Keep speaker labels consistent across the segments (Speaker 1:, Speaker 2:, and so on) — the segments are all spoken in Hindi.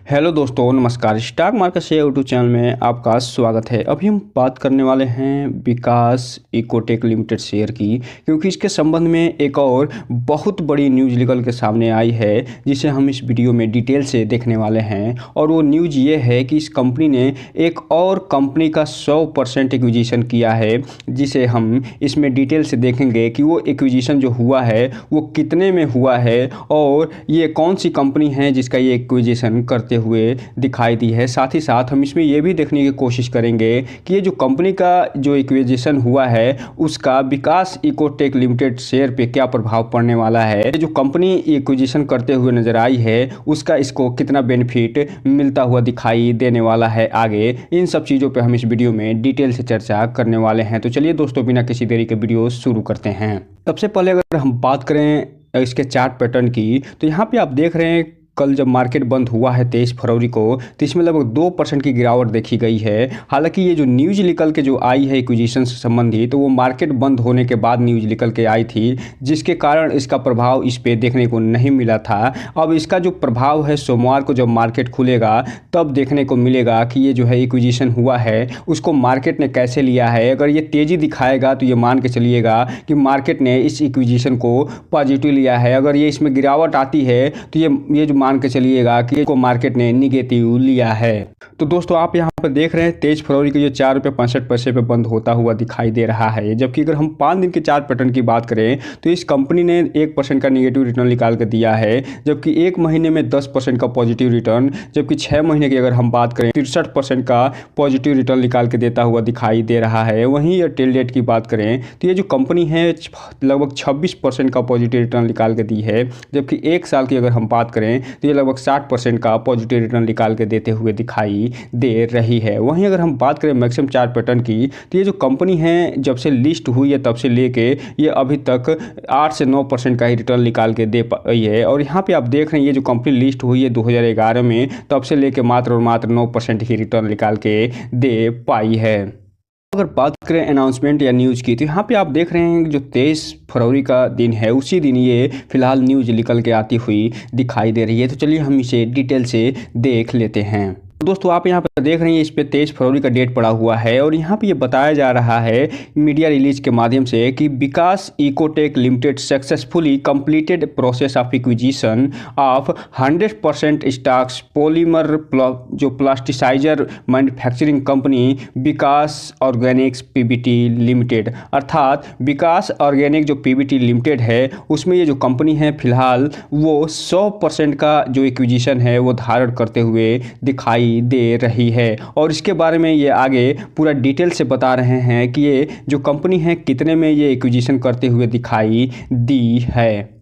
Speaker 1: हेलो दोस्तों, नमस्कार। Stock market share YouTube channel में आपका स्वागत है। अभी हम बात करने वाले हैं विकास इकोटेक लिमिटेड शेयर की, क्योंकि इसके संबंध में एक और बहुत बड़ी न्यूज़ निकल के सामने आई है, जिसे हम इस वीडियो में डिटेल से देखने वाले हैं। और वो न्यूज़ ये है कि इस कंपनी ने एक और कंपनी का 100% एक्विजिशन किया है, जिसे हम इसमें डिटेल से देखेंगे कि वो एक्विजिशन जो हुआ है वो कितने में हुआ है और ये कौन सी कंपनी है जिसका ये एक्विजिशन करते हुए दिखाई दी है। साथ ही साथ हम इसमें यह भी देखने की कोशिश करेंगे कि ये जो कंपनी का जो एक्विजिशन हुआ है उसका विकास इकोटेक लिमिटेड शेयर पे क्या प्रभाव पड़ने वाला है। जो कंपनी एक्विजिशन करते हुए नजर आई है उसका इसको कितना बेनिफिट मिलता हुआ दिखाई देने वाला है आगे, इन सब चीज़ों पे हम इस वीडियो में डिटेल से चर्चा करने वाले हैं। तो चलिए दोस्तों, बिना किसी देरी के वीडियो शुरू करते हैं। सबसे पहले अगर हम बात करें इसके चार्ट पैटर्न की, तो यहाँ पे आप देख रहे हैं कल जब मार्केट बंद हुआ है 23 फरवरी को, तो इसमें लगभग 2% की गिरावट देखी गई है। हालांकि ये जो न्यूज़ निकल के जो आई है एक्विजिशन से संबंधित, तो वो मार्केट बंद होने के बाद न्यूज़ निकल के आई थी, जिसके कारण इसका प्रभाव इस पे देखने को नहीं मिला था। अब इसका जो प्रभाव है सोमवार को जब मार्केट खुलेगा तब देखने को मिलेगा कि ये जो है एक्विजिशन हुआ है उसको मार्केट ने कैसे लिया है। अगर ये तेज़ी दिखाएगा तो ये मान के चलिएगा कि मार्केट ने इस एक्विजिशन को पॉजिटिव लिया है। अगर ये इसमें गिरावट आती है तो ये जो मान के चलिएगा कि इसको मार्केट ने निगेटिव लिया है। तो दोस्तों, आप यहाँ पर देख रहे हैं 23 फरवरी को ये 4 रुपये 65 पैसे पे बंद होता हुआ दिखाई दे रहा है। जबकि अगर हम 5 दिन के चार्ट पैटर्न की बात करें तो इस कंपनी ने 1% का निगेटिव रिटर्न निकाल के दिया है, जबकि एक महीने में 10% का पॉजिटिव रिटर्न, जबकि 6 महीने की अगर हम बात करें 63% का पॉजिटिव रिटर्न निकाल के देता हुआ दिखाई दे रहा है। वहीं एयरटेल डेट की बात करें तो ये जो कंपनी है लगभग 26% का पॉजिटिव रिटर्न निकाल के दी है, जबकि एक साल की अगर हम बात करें तो ये लगभग 60% का पॉजिटिव रिटर्न निकाल के देते हुए दिखाई दे रही है। वहीं अगर हम बात करें मैक्सिमम चार्ट पैटर्न की, तो ये जो कंपनी है जब से लिस्ट हुई है तब से लेके ये अभी तक 8 से 9% का ही रिटर्न निकाल के दे पाई है। और यहाँ पे आप देख रहे हैं ये जो कंपनी लिस्ट हुई है 2011 में, तब से लेके मात्र और मात्र 9% ही रिटर्न निकाल के दे पाई है। अगर बात करें अनाउंसमेंट या न्यूज़ की, तो यहाँ पे आप देख रहे हैं जो 23 फरवरी का दिन है उसी दिन ये फिलहाल न्यूज़ निकल के आती हुई दिखाई दे रही है। तो चलिए हम इसे डिटेल से देख लेते हैं। दोस्तों, आप यहाँ पर देख रहे हैं इस पे 23 फरवरी का डेट पड़ा हुआ है और यहाँ पे ये बताया जा रहा है मीडिया रिलीज के माध्यम से कि Vikas Ecotech Limited successfully completed process of acquisition of 100% stocks polymer जो plasticiser manufacturing company Vikas Organics P V T Limited, अर्थात विकास ऑर्गेनिक जो पीवीटी लिमिटेड है उसमें ये जो कंपनी है फिलहाल वो 100% का जो एक्विजिशन है वो धारण करते हुए दिखाई दे रही है। और इसके बारे में ये आगे पूरा डिटेल से बता रहे हैं कि ये जो कंपनी है कितने में ये एक्विजिशन करते हुए दिखाई दी है।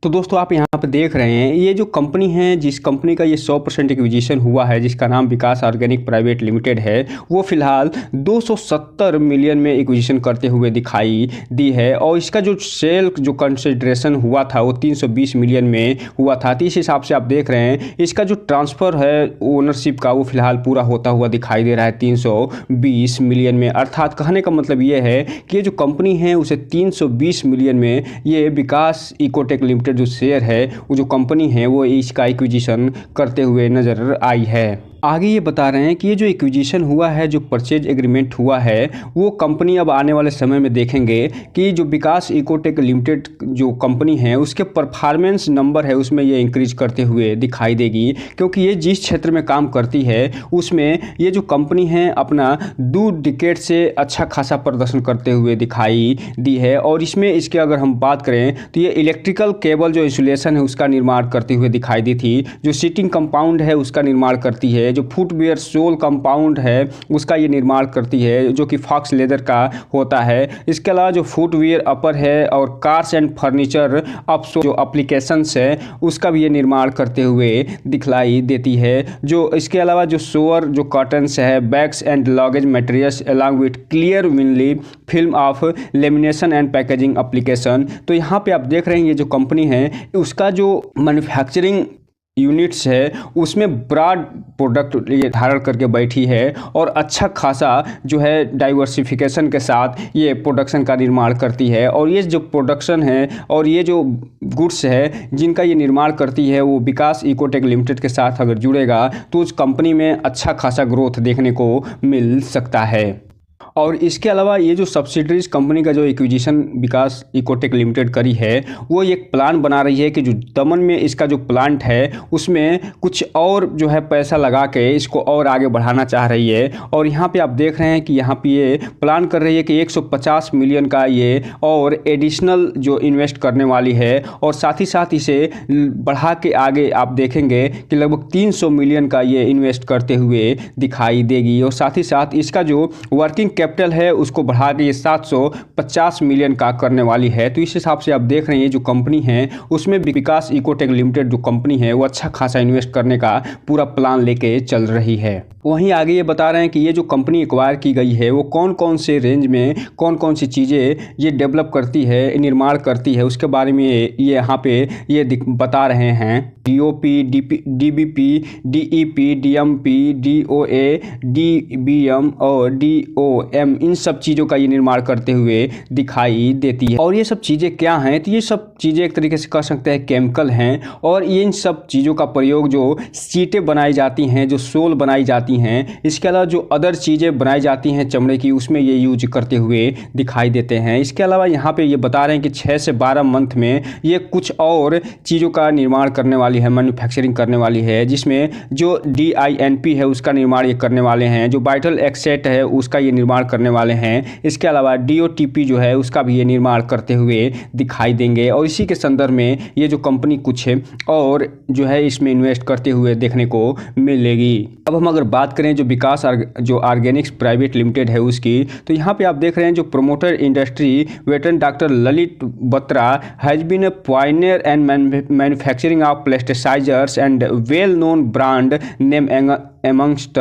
Speaker 1: तो दोस्तों, आप यहाँ पर देख रहे हैं ये जो कंपनी है, जिस कंपनी का ये 100% एक्विजिशन हुआ है, जिसका नाम विकास ऑर्गेनिक प्राइवेट लिमिटेड है, वो फिलहाल 270 मिलियन में एक्विजिशन करते हुए दिखाई दी है। और इसका जो सेल जो कंसिडरेशन हुआ था वो 320 मिलियन में हुआ था। तो इस हिसाब से आप देख रहे हैं इसका जो ट्रांसफ़र है ओनरशिप का वो फिलहाल पूरा होता हुआ दिखाई दे रहा है 320 मिलियन में। अर्थात कहने का मतलब ये है कि ये जो कंपनी है उसे 320 मिलियन में ये विकास इकोटेक लिमिटेड जो शेयर है वो जो कंपनी है वो इसका एक्विजिशन करते हुए नजर आई है। आगे ये बता रहे हैं कि ये जो एक्विजिशन हुआ है, जो परचेज एग्रीमेंट हुआ है, वो कंपनी अब आने वाले समय में देखेंगे कि जो विकास इकोटेक लिमिटेड जो कंपनी है उसके परफॉर्मेंस नंबर है उसमें ये इंक्रीज करते हुए दिखाई देगी, क्योंकि ये जिस क्षेत्र में काम करती है उसमें ये जो कंपनी है अपना 2 डिकेड से अच्छा खासा प्रदर्शन करते हुए दिखाई दी है। और इसमें इसके अगर हम बात करें तो ये इलेक्ट्रिकल केबल जो इंसुलेशन है उसका निर्माण करती हुए दिखाई दी थी, जो सीटिंग कंपाउंड है उसका निर्माण करती है, जो फुटवेयर सोल कंपाउंड है उसका ये निर्माण करती है जो कि फॉक्स लेदर का होता है। इसके अलावा जो फुटवेयर अपर है और कार्स एंड फर्नीचर अप जो एप्लीकेशंस है उसका भी ये निर्माण करते हुए दिखलाई देती है। जो इसके अलावा जो सोअर जो कॉटन्स है, bags and luggage materials along with clear vinyl film of lamination and packaging application. तो यहाँ पे आप देख रहे हैं ये जो कंपनी है उसका जो मैन्युफैक्चरिंग यूनिट्स है उसमें ब्रॉड प्रोडक्ट ये धारण करके बैठी है और अच्छा खासा जो है डाइवर्सिफिकेशन के साथ ये प्रोडक्शन का निर्माण करती है। और ये जो प्रोडक्शन है और ये जो गुड्स है जिनका ये निर्माण करती है वो विकास इकोटेक लिमिटेड के साथ अगर जुड़ेगा तो उस कंपनी में अच्छा खासा ग्रोथ देखने को मिल सकता है। और इसके अलावा ये जो सब्सिडरीज कंपनी का जो एक्विजिशन विकास इकोटेक लिमिटेड करी है वो एक प्लान बना रही है कि जो दमन में इसका जो प्लांट है उसमें कुछ और जो है पैसा लगा के इसको और आगे बढ़ाना चाह रही है। और यहाँ पे आप देख रहे हैं कि यहाँ पे ये प्लान कर रही है कि 150 मिलियन का ये और एडिशनल जो इन्वेस्ट करने वाली है और साथ ही साथ इसे बढ़ा के आगे आप देखेंगे कि लगभग 300 मिलियन का ये इन्वेस्ट करते हुए दिखाई देगी। और साथ ही साथ इसका जो वर्किंग कैपिटल है उसको बढ़ा के ये 750 मिलियन का करने वाली है। तो इस हिसाब से आप देख रहे हैं जो कंपनी है उसमें विकास इकोटेक लिमिटेड जो कंपनी है वो अच्छा खासा इन्वेस्ट करने का पूरा प्लान लेके चल रही है। वहीं आगे ये बता रहे हैं कि ये जो कंपनी एक्वायर की गई है वो कौन कौन से रेंज में कौन कौन सी चीज़ें ये डेवलप करती है, निर्माण करती है, उसके बारे में ये यहाँ पे ये बता रहे हैं। DOP, DBP, DEP, DMP, DOA, DBM और डीओएम इन सब चीज़ों का ये निर्माण करते हुए दिखाई देती है। और ये सब चीज़ें क्या हैं? तो ये सब चीज़ें एक तरीके से कह सकते हैं केमिकल हैं और ये इन सब चीज़ों का प्रयोग जो सीटें बनाई जाती हैं, जो सोल बनाई जाती हैं, इसके अलावा जो अदर चीज़ें बनाई जाती हैं चमड़े की उसमें ये यूज करते हुए दिखाई देते हैं। इसके अलावा यहाँ पे ये बता रहे हैं कि 6 से 12 मंथ में ये कुछ और चीज़ों का निर्माण करने वाली है, मैन्युफैक्चरिंग करने वाली है, जिसमें जो DINP है उसका निर्माण ये करने वाले हैं, जो वाइटल एक्सेट है उसका ये निर्माण करने वाले हैं। इसके अलावा DOTP जो है उसका भी ये निर्माण करते हुए दिखाई देंगे। और इसी के संदर्भ में ये जो कंपनी कुछ और जो है इसमें इन्वेस्ट करते हुए देखने को मिलेगी। अब हम अगर बात करें जो विकास जो ऑर्गेनिक्स प्राइवेट लिमिटेड है उसकी, तो यहाँ पे आप देख रहे हैं जो promoter industry veteran doctor Lalit Batra has been a pioneer and manufacturing of plasticisers and well known brand name amongst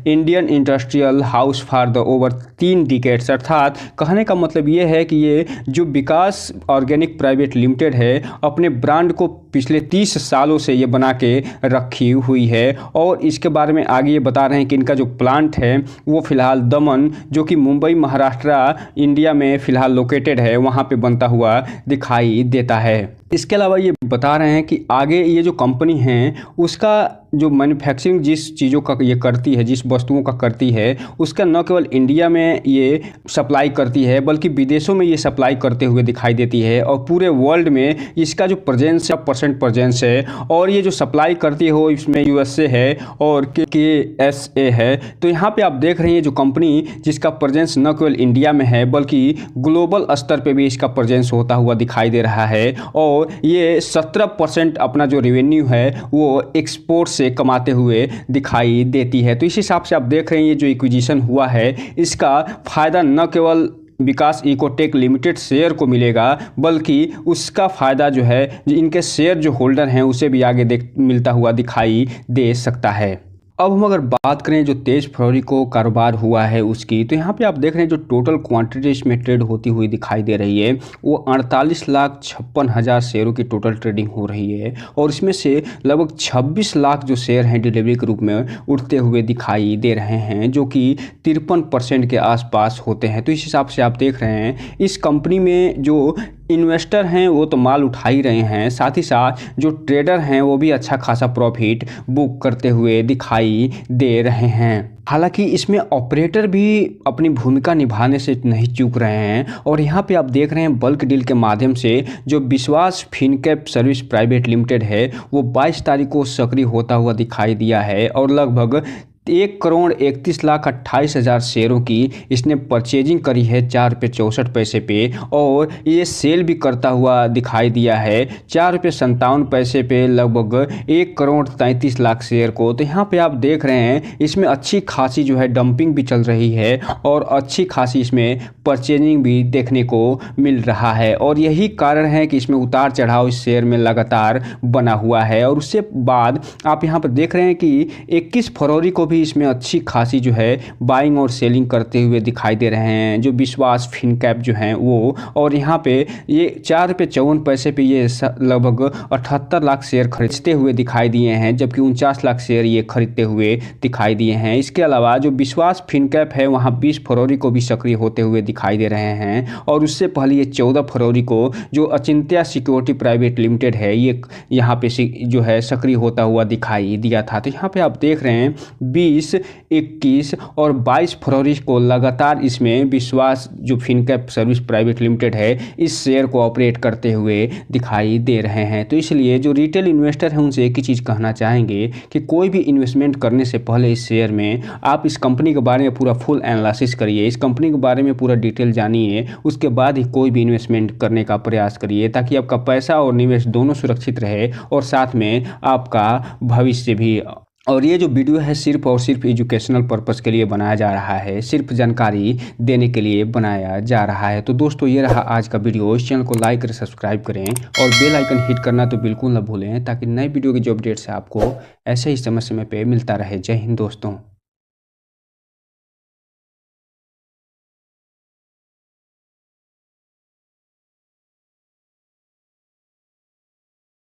Speaker 1: Indian industrial house for the over 3 decades. अर्थात कहने का मतलब ये है कि ये जो विकास ऑर्गेनिक प्राइवेट लिमिटेड है अपने ब्रांड को पिछले 30 सालों से ये बना के रखी हुई है। और इसके बारे में आगे ये बता रहे हैं कि इनका जो प्लांट है वो फिलहाल दमन जो कि मुंबई महाराष्ट्र इंडिया में फिलहाल लोकेटेड है वहाँ पे बनता हुआ दिखाई देता है। इसके अलावा ये बता रहे हैं कि आगे ये जो कंपनी है उसका जो मैन्युफैक्चरिंग जिस चीज़ों का ये करती है, जिस वस्तुओं का करती है, उसका न केवल इंडिया में ये सप्लाई करती है बल्कि विदेशों में ये सप्लाई करते हुए दिखाई देती है। और पूरे वर्ल्ड में इसका जो प्रेजेंस है % प्रेजेंस है। और ये जो सप्लाई करती हो इसमें USA है और KSA है। तो यहाँ पे आप देख रहे हैं जो कंपनी जिसका प्रेजेंस न केवल इंडिया में है बल्कि ग्लोबल स्तर पे भी इसका प्रेजेंस होता हुआ दिखाई दे रहा है। और ये 17% अपना जो रेवेन्यू है वो एक्सपोर्ट से कमाते हुए दिखाई देती है। तो इस हिसाब से आप देख रहे हैं ये जो एक्विजिशन हुआ है इसका फ़ायदा न केवल विकास इकोटेक लिमिटेड शेयर को मिलेगा बल्कि उसका फ़ायदा जो है इनके शेयर जो होल्डर हैं उसे भी आगे मिलता हुआ दिखाई दे सकता है। अब हम अगर बात करें जो 23 फरवरी को कारोबार हुआ है उसकी, तो यहाँ पे आप देख रहे हैं जो टोटल क्वांटिटी इसमें ट्रेड होती हुई दिखाई दे रही है वो 48,56,000 शेयरों की टोटल ट्रेडिंग हो रही है। और इसमें से लगभग 26 लाख जो शेयर हैं डिलीवरी के रूप में उठते हुए दिखाई दे रहे हैं जो कि 53% के आसपास होते हैं। तो इस हिसाब से आप देख रहे हैं इस कंपनी में जो इन्वेस्टर हैं वो तो माल उठा ही रहे हैं, साथ ही साथ जो ट्रेडर हैं वो भी अच्छा खासा प्रॉफिट बुक करते हुए दिखाई दे रहे हैं। हालांकि इसमें ऑपरेटर भी अपनी भूमिका निभाने से नहीं चूक रहे हैं। और यहाँ पे आप देख रहे हैं बल्क डील के माध्यम से जो विश्वास फिनकैप सर्विस प्राइवेट लिमिटेड है वो 22 तारीख को सक्रिय होता हुआ दिखाई दिया है। और लगभग 1,31,28,000 शेयरों की इसने परचेजिंग करी है 4 रुपये 64 पैसे पे। और ये सेल भी करता हुआ दिखाई दिया है 4 रुपये 57 पैसे पे लगभग 1,33,00,000 शेयर को। तो यहाँ पे आप देख रहे हैं इसमें अच्छी खासी जो है डंपिंग भी चल रही है और अच्छी खासी इसमें परचेजिंग भी देखने को मिल रहा है। और यही कारण है कि इसमें उतार चढ़ाव इस शेयर में लगातार बना हुआ है। और उससे बाद आप यहाँ पर देख रहे हैं कि 21 फरवरी को भी भी इसमें अच्छी खासी जो है बाइंग और सेलिंग करते हुए दिखाई दे रहे हैं, जो विश्वास फिनकैप जो हैं वो। और यहाँ पे ये ₹4.54 पे ये लगभग 78 लाख शेयर खरीदते हुए दिखाई दिए हैं, जबकि 49 लाख शेयर ये खरीदते हुए दिखाई दिए हैं। इसके अलावा जो विश्वास फिनकैप है वहाँ 20 फरवरी को भी सक्रिय होते हुए दिखाई दे रहे हैं, और उससे पहले ये 14 फरवरी को जो अचिंत्या सिक्योरिटी प्राइवेट लिमिटेड है ये यहाँ पे जो है सक्रिय होता हुआ दिखाई दिया था। तो यहाँ पे आप देख रहे हैं 20, 21 और 22 फरवरी को लगातार इसमें विश्वास जो फिनकैप सर्विस प्राइवेट लिमिटेड है इस शेयर को ऑपरेट करते हुए दिखाई दे रहे हैं। तो इसलिए जो रिटेल इन्वेस्टर हैं उनसे एक ही चीज़ कहना चाहेंगे कि कोई भी इन्वेस्टमेंट करने से पहले इस शेयर में आप इस कंपनी के बारे में पूरा फुल एनालिसिस करिए, इस कंपनी के बारे में पूरा डिटेल जानिए, उसके बाद ही कोई भी इन्वेस्टमेंट करने का प्रयास करिए, ताकि आपका पैसा और निवेश दोनों सुरक्षित रहे और साथ में आपका भविष्य भी। और ये जो वीडियो है सिर्फ और सिर्फ एजुकेशनल पर्पस के लिए बनाया जा रहा है, सिर्फ जानकारी देने के लिए बनाया जा रहा है। तो दोस्तों ये रहा आज का वीडियो। इस चैनल को लाइक करें, सब्सक्राइब करें और बेल आइकन हिट करना तो बिल्कुल ना भूलें, ताकि नई वीडियो की जो अपडेट्स है आपको ऐसे ही समय समय पे मिलता रहे। जय हिंद दोस्तों।